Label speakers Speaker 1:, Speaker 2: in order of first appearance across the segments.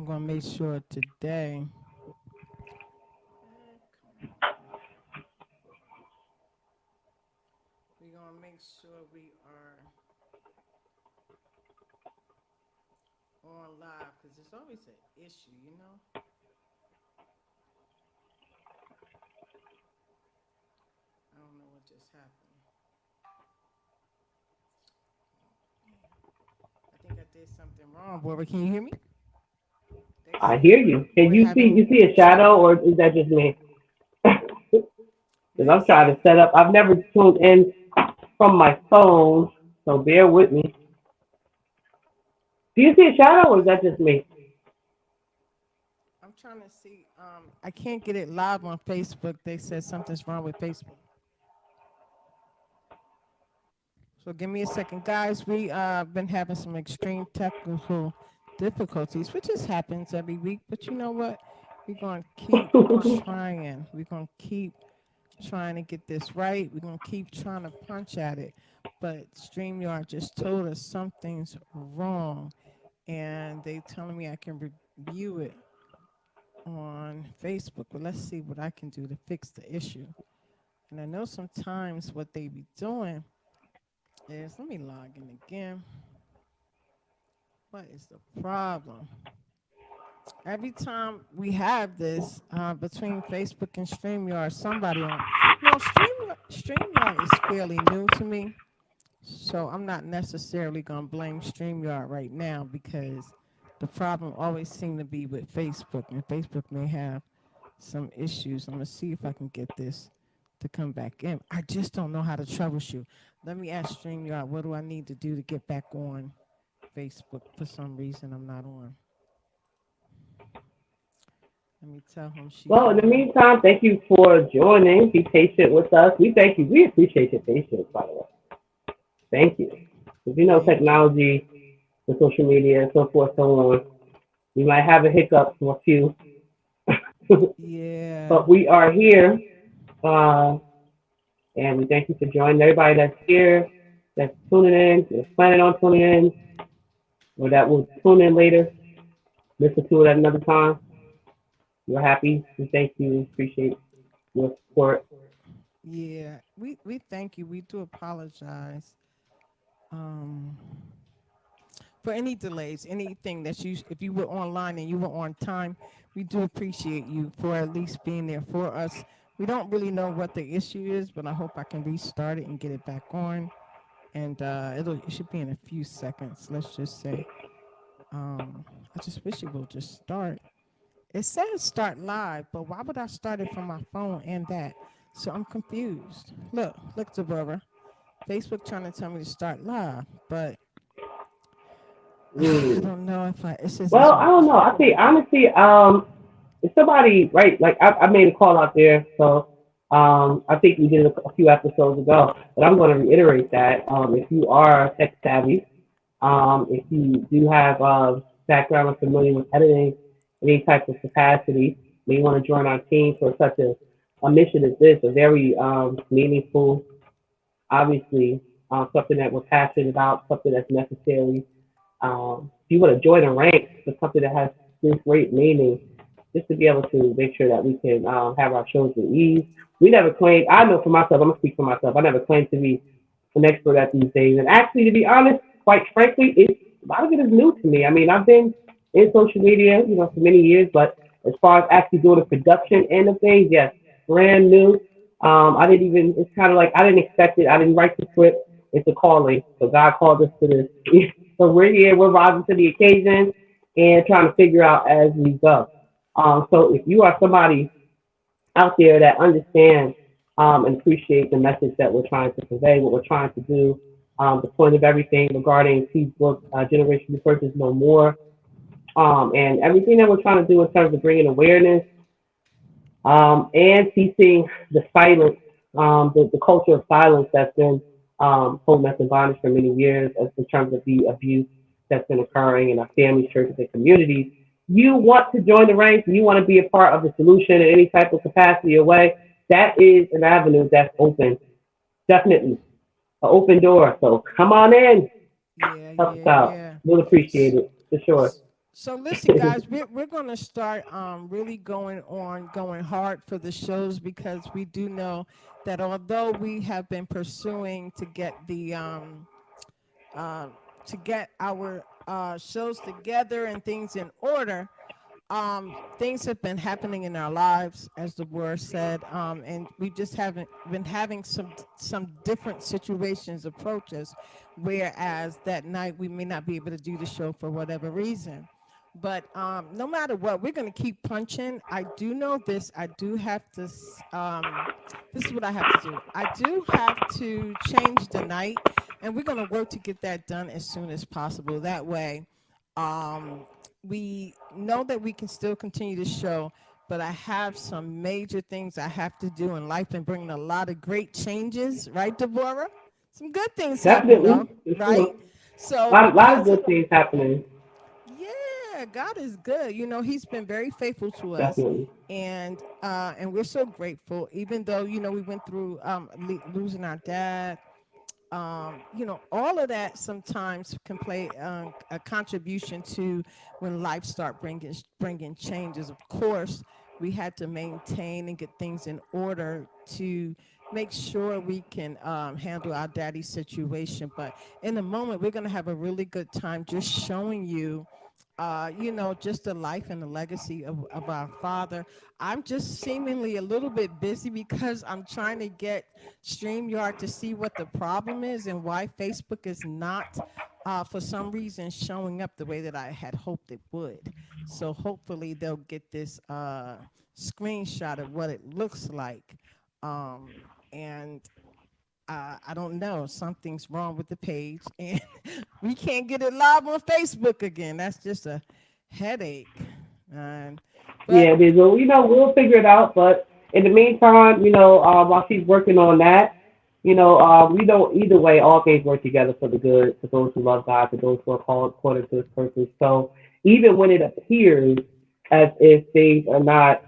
Speaker 1: I'm gonna make sure today. We're gonna make sure we are on live because it's always an issue, you know. I don't know what just happened. I think I did something wrong. Barbara, can you hear me? They
Speaker 2: I
Speaker 1: say
Speaker 2: hear you. Can
Speaker 1: we're
Speaker 2: you
Speaker 1: having.
Speaker 2: see a shadow, or is that just me? Because
Speaker 1: They
Speaker 2: I'm trying
Speaker 1: say
Speaker 2: to set up. I've never tuned in from my phone, so bear with me. Do you see a shadow, or is that just me?
Speaker 1: I'm trying to see. I can't get it live on Facebook. They said something's wrong with Facebook. So give me a second, guys. We been having some extreme technical difficulties, which just happens every week. But you know what? We're gonna keep trying. We're gonna keep trying to get this right. We're gonna keep trying to punch at it. But StreamYard just told us something's wrong, and they telling me I can review it on Facebook. But let's see what I can do to fix the issue. And I know sometimes what they be doing is, let me log in again. What is the problem? Every time we have this between Facebook and StreamYard, somebody on, StreamYard is fairly new to me. So I'm not necessarily going to blame StreamYard right now because the problem always seems to be with Facebook, and Facebook may have some issues. I'm going to see if I can get this to come back in. I just don't know how to troubleshoot. Let me ask StreamYard, what do I need to do to get back on Facebook? For some reason, I'm not on. Let me tell him she
Speaker 2: Well, in the
Speaker 1: can.
Speaker 2: meantime, thank you for joining. Be patient with us. We thank you. We appreciate your patience, by the way. Thank you. Because you know
Speaker 1: Thank you.
Speaker 2: technology, the social media, and so forth, so on. We might have a hiccup from a few,
Speaker 1: Yeah.
Speaker 2: but we are here, uh, and we thank you for joining. Everybody that's here, that's tuning in, that's planning on tuning in, or that will tune in later, listen to it at another time. We're happy. We thank you. We appreciate your support.
Speaker 1: Yeah. We thank you. We do apologize. Um for any delays, anything that you, if you were online and you were on time, we do appreciate you for at least being there for us. We don't really know what the issue is, but I hope I can restart it and get it back on. And it should be in a few seconds. Let's just say. I just wish it will just start. It says start live, but why would I start it from my phone and that? So I'm confused. Look, Deborah. Facebook trying to tell me to start live, but I
Speaker 2: Mm.
Speaker 1: don't know if it says
Speaker 2: Well,
Speaker 1: it's
Speaker 2: I don't know. I think
Speaker 1: recording.
Speaker 2: honestly, if somebody right, like I made a call out there, so I think we did a few episodes ago, but I'm going to reiterate that if you are tech savvy, if you do have background or familiar with editing, any type of capacity, may want to join our team for such a mission as this, a very meaningful, obviously something that we're passionate about, something that's necessary. If you want to join the ranks for something that has this great meaning, just to be able to make sure that we can have our shows with ease. We never claimed, I know for myself, I'm going to speak for myself, I never claimed to be an expert at these things. And actually, to be honest, quite frankly, a lot of it is new to me. I mean, I've been in social media, for many years, but as far as actually doing the production end of things, yes, brand new. I didn't even, it's kind of like I didn't expect it. I didn't write the script. It's a calling. So God called us to this. So we're here, we're rising to the occasion and trying to figure out as we go. So if you are somebody out there that understands and appreciates the message that we're trying to convey, what we're trying to do, the point of everything regarding T's book, Generation Purchase No More, and everything that we're trying to do in terms of bringing awareness and teaching the silence, the culture of silence that's been holding us in bondage for many years in terms of the abuse that's been occurring in our families, churches, and communities. You want to join the ranks, you want to be a part of the solution in any type of capacity or way, that is an avenue that's open, definitely an open door. So come on in,
Speaker 1: Yeah,
Speaker 2: help us
Speaker 1: yeah,
Speaker 2: out.
Speaker 1: yeah.
Speaker 2: We'll appreciate
Speaker 1: S-
Speaker 2: it for sure.
Speaker 1: So listen, guys, we're going to start really going hard for the shows because we do know that although we have been pursuing uh, to get our shows together and things in order, things have been happening in our lives, as the word said, and we just haven't been having some different situations approach us. Whereas that night we may not be able to do the show for whatever reason, but no matter what, we're going to keep punching. I do know this. I do have to. This is what I have to do. I do have to change the night, and we're going to work to get that done as soon as possible. That way. Um, we know that we can still continue the show, but I have some major things I have to do in life and bringing a lot of great changes, right, Deborah? Some good things happen though,
Speaker 2: Definitely, for
Speaker 1: right?
Speaker 2: sure.
Speaker 1: So
Speaker 2: Lot of
Speaker 1: because of,
Speaker 2: good things happening.
Speaker 1: yeah, God is good. You know, He's been very faithful to us,
Speaker 2: Definitely.
Speaker 1: and we're so grateful. Even though we went through losing our dad, all of that sometimes can play a contribution to when life start bringing changes. Of course, we had to maintain and get things in order to make sure we can handle our daddy's situation. But in a moment, we're going to have a really good time just showing you. Just the life and the legacy of our father. I'm just seemingly a little bit busy because I'm trying to get StreamYard to see what the problem is and why Facebook is not, for some reason, showing up the way that I had hoped it would. So hopefully they'll get this screenshot of what it looks like. And I don't know, something's wrong with the page, and we can't get it live on Facebook again. That's just a headache. Um, but
Speaker 2: Yeah, it is. Well, we'll figure it out. But in the meantime, while she's working on that, we don't either way. All things work together for the good, for those who love God, for those who are called according to His purpose. So even when it appears as if things are not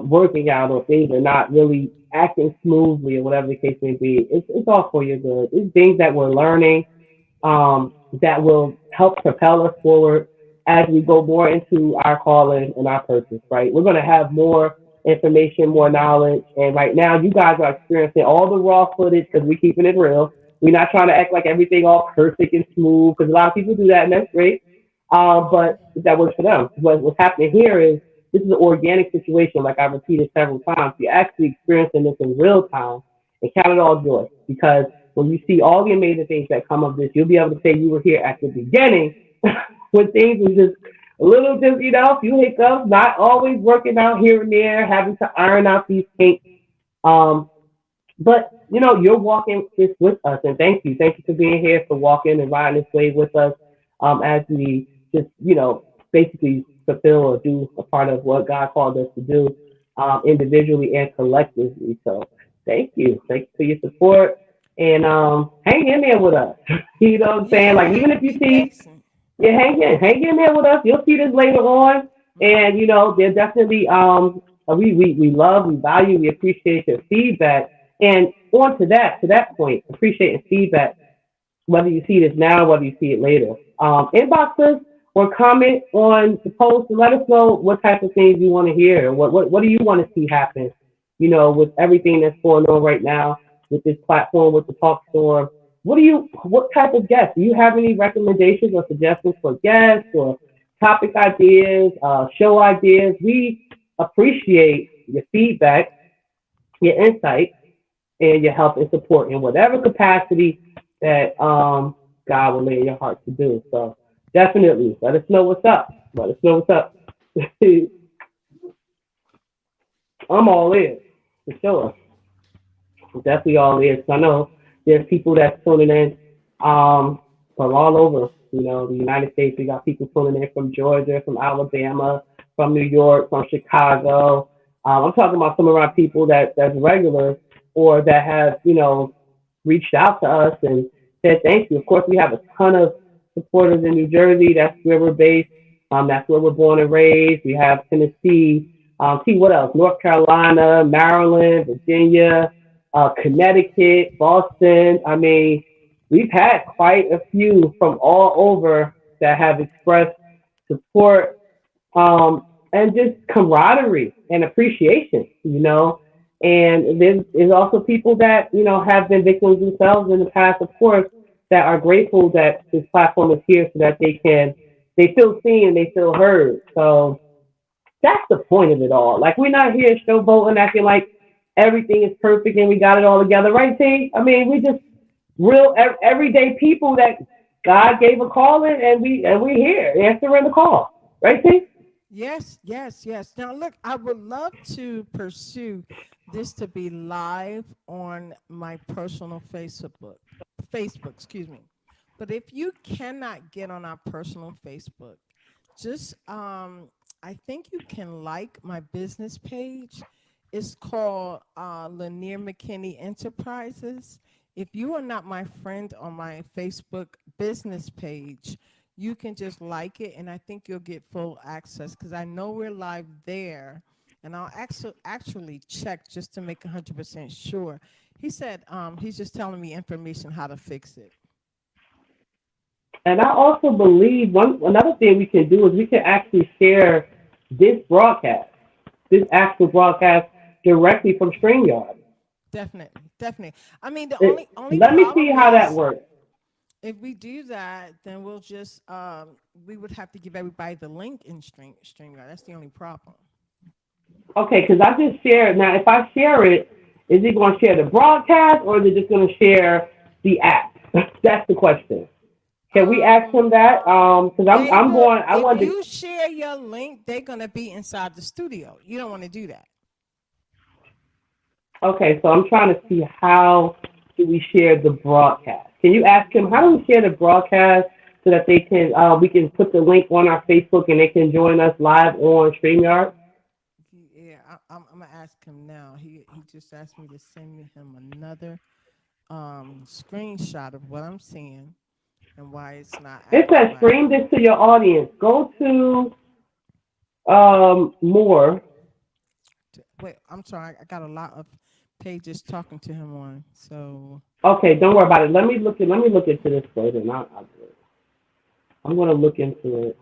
Speaker 2: working out or things are not really acting smoothly or whatever the case may be, it's all for your good. It's things that we're learning that will help propel us forward as we go more into our calling and our purpose, right? We're going to have more information, more knowledge. And right now, you guys are experiencing all the raw footage because we're keeping it real. We're not trying to act like everything all perfect and smooth because a lot of people do that, and that's great. But that works for them. What's happening here is this is an organic situation, like I've repeated several times. You're actually experiencing this in real time and count it all joy because when you see all the amazing things that come of this, you'll be able to say you were here at the beginning when things was just a little just, a few hiccups, not always working out here and there, having to iron out these kinks. Um, but you're walking this with us, and thank you. Thank you for being here, for walking and riding this wave with us as we just, basically fulfill or do a part of what God called us to do individually and collectively. So thank you. Thank you for your support. And hang in there with us. You know what I'm saying? Like, even
Speaker 1: yeah,
Speaker 2: if you
Speaker 1: be
Speaker 2: see,
Speaker 1: patient.
Speaker 2: yeah, hang in there with us. You'll see this later on. And, there's definitely, we love, we value, we appreciate your feedback. And on to that point, appreciating feedback, whether you see this now, whether you see it later. Inbox us or comment on the post and let us know what type of things you want to hear. What do you want to see happen, with everything that's going on right now with this platform, with the talk store. What type of guests? Do you have any recommendations or suggestions for guests or topic ideas, show ideas? We appreciate your feedback, your insight, and your help and support in whatever capacity that God will lay in your heart to do. So definitely let us know what's up. Let us know what's up. I'm all in for sure. Definitely all is. I know there's people that's tuning in from all over, the United States. We got people tuning in from Georgia, from Alabama, from New York, from Chicago. I'm talking about some of our people that's regular or that have, reached out to us and said thank you. Of course, we have a ton of supporters in New Jersey. That's where we're based. That's where we're born and raised. We have Tennessee. What else? North Carolina, Maryland, Virginia, Connecticut, Boston. I mean, we've had quite a few from all over that have expressed support, and just camaraderie and appreciation, And there's also people that, have been victims themselves in the past, of course, that are grateful that this platform is here so that they feel seen and they feel heard. So that's the point of it all. Like, we're not here showboating, acting like everything is perfect and we got it all together, right, T? I mean, we just real everyday people that God gave a calling, and we here answering the call, right, T?
Speaker 1: Yes, yes, yes. Now, look, I would love to pursue this to be live on my personal Facebook, excuse me. But if you cannot get on our personal Facebook, just I think you can like my business page. It's called LaNier-McKinnie Enterprises. If you are not my friend on my Facebook business page, you can just like it, and I think you'll get full access because I know we're live there. And I'll actually check just to make 100% sure. He said he's just telling me information how to fix it.
Speaker 2: And I also believe another thing we can do is we can actually share this broadcast, this actual broadcast, directly from StreamYard.
Speaker 1: Definitely, definitely. I mean, the
Speaker 2: It,
Speaker 1: only
Speaker 2: let me see
Speaker 1: problem
Speaker 2: how that
Speaker 1: is
Speaker 2: works.
Speaker 1: if we do that, then we'll just we would have to give everybody the link in StreamYard. That's the only problem.
Speaker 2: Okay, because I just shared. Now, if I share it, is it going to share the broadcast or is it just going to share the app? That's the question. Can we ask him
Speaker 1: Um,
Speaker 2: that? Because
Speaker 1: they
Speaker 2: I'm
Speaker 1: will
Speaker 2: going. I
Speaker 1: if
Speaker 2: wanted to.
Speaker 1: you share your link, they're gonna be inside the studio. You don't want to do that.
Speaker 2: Okay, so I'm trying to see how do we share the broadcast. Can you ask him how do we share the broadcast so that they can we can put the link on our Facebook and they can join us live on StreamYard?
Speaker 1: Yeah, I'm gonna ask him now. He just asked me to send me him another screenshot of what I'm seeing and why it's not
Speaker 2: It
Speaker 1: acting
Speaker 2: says
Speaker 1: right.
Speaker 2: stream this to your audience. Go to more.
Speaker 1: Wait, I'm sorry. I got a lot of pages talking to him on. So
Speaker 2: Okay, don't worry about it. Let me look into this further. And I'm going to look into it.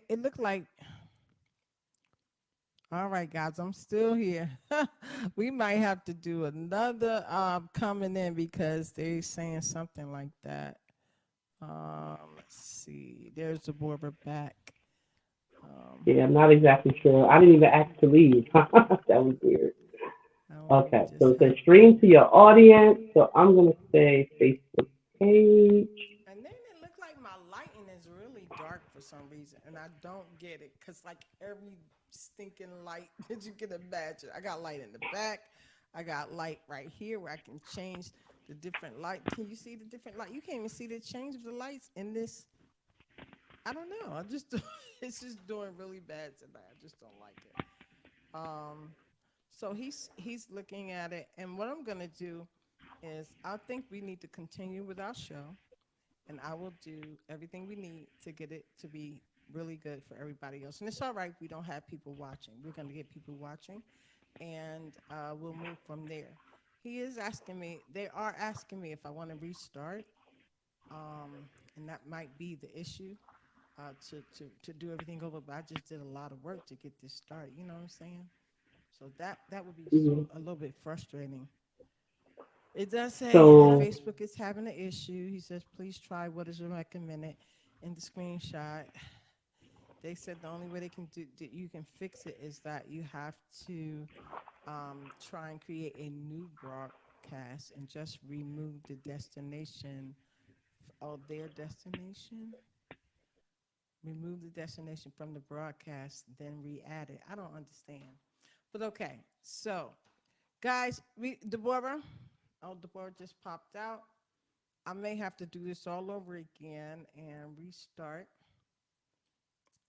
Speaker 1: it looked like. All right, guys, I'm still here. We might have to do another coming in because they're saying something like that. Let's see. There's the Border back. Um,
Speaker 2: Yeah, I'm not exactly sure. I didn't even ask to leave. That was weird.
Speaker 1: I don't know. We
Speaker 2: Okay, so
Speaker 1: just
Speaker 2: it says
Speaker 1: have to.
Speaker 2: stream to your audience. So I'm going to say Facebook page.
Speaker 1: And then it looked like my lighting is really dark for some reason, and I don't get it because like every stinking light that you can imagine, I got light in the back, I got light right here where I can change the different light. Can you see the different light? You can't even see the change of the lights in this. I don't know. I just it's just doing really bad tonight. I just don't like it. Um, so he's looking at it, and what I'm gonna do is I think we need to continue with our show and I will do everything we need to get it to be really good for everybody else. And it's all right. We don't have people watching. We're going to get people watching, and we'll move from there. He is asking me. They are asking me if I want to restart, and that might be the issue. To do everything over, but I just did a lot of work to get this started. You know what I'm saying? So that would be
Speaker 2: Mhm.
Speaker 1: a little bit frustrating. It does say that
Speaker 2: So,
Speaker 1: Facebook is having an issue. He says, please try what is recommended in the screenshot. They said the only way they can do that you can fix it is that you have to try and create a new broadcast and just remove the destination of their destination. Remove the destination from the broadcast, then re-add it. I don't understand. But okay, so guys, Deborah, oh, Deborah just popped out. I may have to do this all over again and restart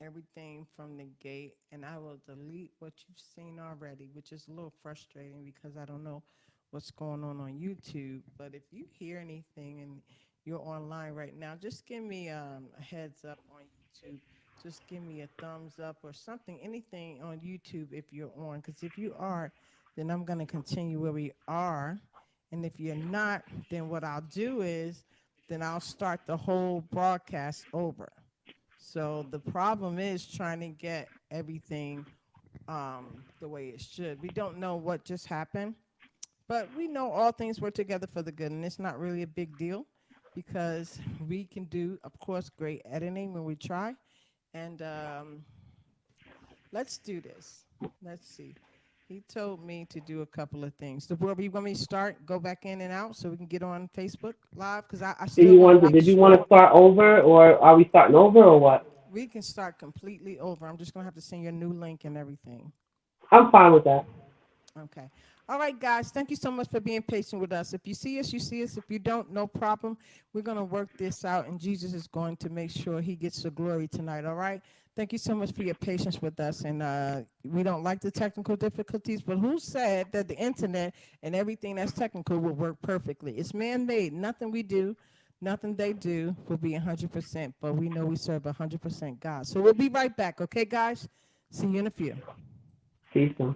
Speaker 1: everything from the gate, and I will delete what you've seen already, which is a little frustrating because I don't know what's going on YouTube. But if you hear anything and you're online right now, just give me a heads up on YouTube just give me a thumbs up or something, anything on YouTube if you're on. Because if you are, then I'm going to continue where we are. And if you're not, then what I'll do is then I'll start the whole broadcast over. So the problem is trying to get everything the way it should. We don't know what just happened, but we know all things work together for the good, and it's not really a big deal because we can do, of course, great editing when we try. And let's do this. Let's see. He told me to do a couple of things. So, where you want me to start? Go back in and out so we can get on Facebook Live because I
Speaker 2: Do
Speaker 1: still
Speaker 2: you
Speaker 1: want to
Speaker 2: want to?
Speaker 1: make
Speaker 2: Did you want
Speaker 1: sure
Speaker 2: to start over, or are we starting over, or what?
Speaker 1: we can start completely over. I'm just gonna have to send you a new link and everything.
Speaker 2: I'm fine with that.
Speaker 1: Okay. All right, guys. Thank you so much for being patient with us. If you see us, you see us. If you don't, no problem. We're going to work this out, and Jesus is going to make sure he gets the glory tonight. All right. Thank you so much for your patience with us. And we don't like the technical difficulties, but who said that the internet and everything that's technical will work perfectly? It's man made. Nothing we do, nothing they do will be 100%, but we know we serve 100% God. So we'll be right back. Okay, guys? See you in a few.
Speaker 2: See you soon.